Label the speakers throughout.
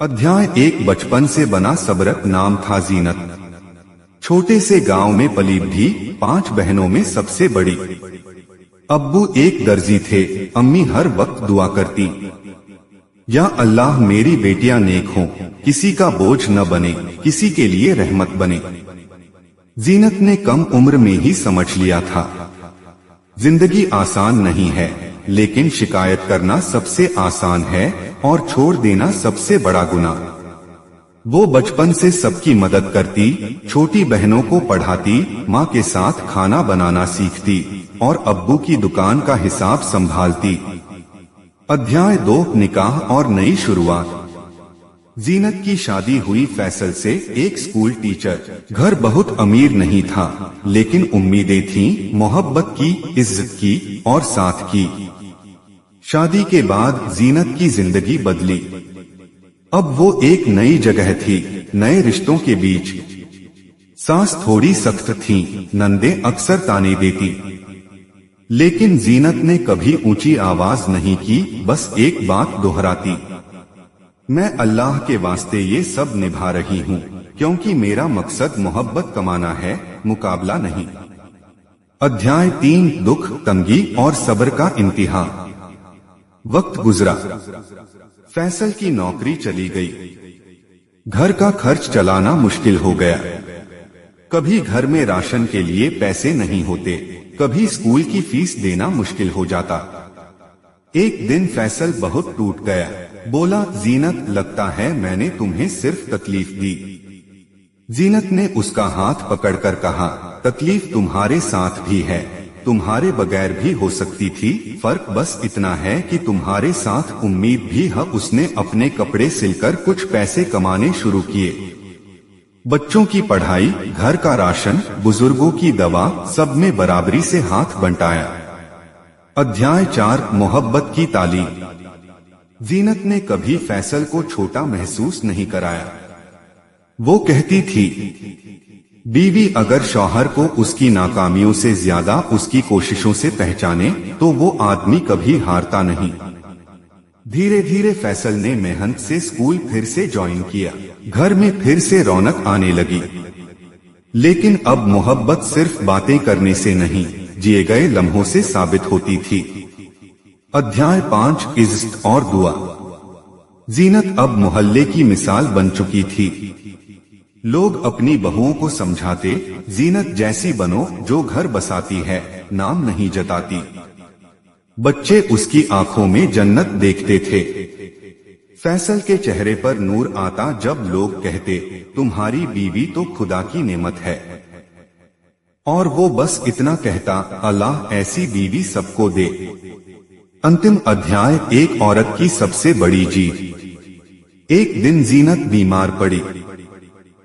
Speaker 1: अध्याय 1 बचपन से बना सबरक नाम था जीनत। छोटे से गांव में पली भी 5 बहनों में सबसे बड़ी। अब्बू एक दर्जी थे, अम्मी हर वक्त दुआ करती, या अल्लाह मेरी बेटियां नेक हों, किसी का बोझ न बने, किसी के लिए रहमत बने। जीनत ने कम उम्र में ही समझ लिया था, जिंदगी आसान नहीं है, लेकिन शिकायत करना सबसे आसान है और छोड़ देना सबसे बड़ा गुनाह। वो बचपन से सबकी मदद करती, छोटी बहनों को पढ़ाती, माँ के साथ खाना बनाना सीखती और अब्बू की दुकान का हिसाब संभालती। अध्याय 2 निकाह और नई शुरुआत। जीनत की शादी हुई फैसल से, एक स्कूल टीचर। घर बहुत अमीर नहीं था, लेकिन उम्मीदें थीं, मोहब्बत की, इज्जत की और साथ की। शादी के बाद जीनत की जिंदगी बदली। अब वो एक नई जगह थी, नए रिश्तों के बीच। सास थोड़ी सख्त थी, नंदे अक्सर ताने देती, लेकिन जीनत ने कभी ऊंची आवाज नहीं की, बस एक बात दोहराती, मैं अल्लाह के वास्ते ये सब निभा रही हूँ, क्योंकि मेरा मकसद मोहब्बत कमाना है, मुकाबला नहीं। अध्याय 3 दुख, तंगी और सब्र का इम्तिहान। वक्त गुजरा, फैसल की नौकरी चली गई, घर का खर्च चलाना मुश्किल हो गया। कभी घर में राशन के लिए पैसे नहीं होते, कभी स्कूल की फीस देना मुश्किल हो जाता। एक दिन फैसल बहुत टूट गया, बोला, जीनत लगता है मैंने तुम्हें सिर्फ तकलीफ दी। जीनत ने उसका हाथ पकड़कर कहा, तकलीफ तुम्हारे साथ भी है, तुम्हारे बगैर भी हो सकती थी, फर्क बस इतना है कि तुम्हारे साथ उम्मीद भी है। उसने अपने कपड़े सिलकर कुछ पैसे कमाने शुरू किए। बच्चों की पढ़ाई, घर का राशन, बुजुर्गों की दवा, सब में बराबरी से हाथ बंटाया। अध्याय 4 मोहब्बत की तालीम। जीनत ने कभी फैसल को छोटा महसूस नहीं कराया। वो कहती थी, बीवी अगर शौहर को उसकी नाकामियों से ज्यादा उसकी कोशिशों से पहचाने तो वो आदमी कभी हारता नहीं। धीरे धीरे फैसल ने मेहनत से स्कूल फिर से ज्वाइन किया, घर में फिर से रौनक आने लगी। लेकिन अब मोहब्बत सिर्फ बातें करने से नहीं, जिए गए लम्हों से साबित होती थी। अध्याय 5 इज्जत और दुआ। जीनत अब मोहल्ले की मिसाल बन चुकी थी। लोग अपनी बहुओं को समझाते, जीनत जैसी बनो जो घर बसाती है, नाम नहीं जताती। बच्चे उसकी आंखों में जन्नत देखते थे। फैसल के चेहरे पर नूर आता जब लोग कहते, तुम्हारी बीवी तो खुदा की नेमत है। और वो बस इतना कहता, अल्लाह ऐसी बीवी सबको दे। अंतिम अध्याय, एक औरत की सबसे बड़ी जीत। एक दिन जीनत बीमार पड़ी,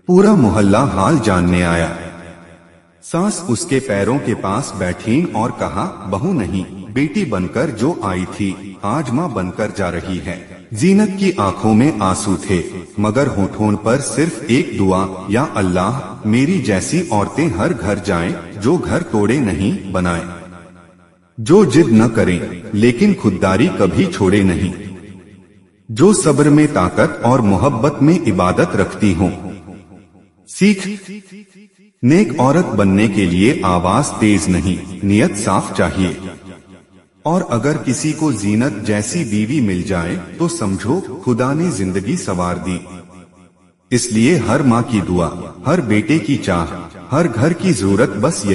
Speaker 1: पूरा मोहल्ला हाल जानने आया। सास उसके पैरों के पास बैठी और कहा, बहू नहीं, बेटी बनकर जो आई थी, आज माँ बनकर जा रही है। जीनत की आंखों में आंसू थे, मगर होठों पर सिर्फ एक दुआ, या अल्लाह मेरी जैसी औरतें हर घर जाएं, जो घर तोड़े नहीं बनाए, जो जिद न करें लेकिन खुददारी कभी छोड़े नहीं, जो सब्र में ताकत और मोहब्बत में इबादत रखती हों। सीख, नेक औरत बनने के लिए आवाज तेज नहीं, नियत साफ चाहिए। और अगर किसी को जीनत जैसी बीवी मिल जाए तो समझो खुदा ने जिंदगी संवार दी। इसलिए हर माँ की दुआ, हर बेटे की चाह, हर घर की जरूरत बस यही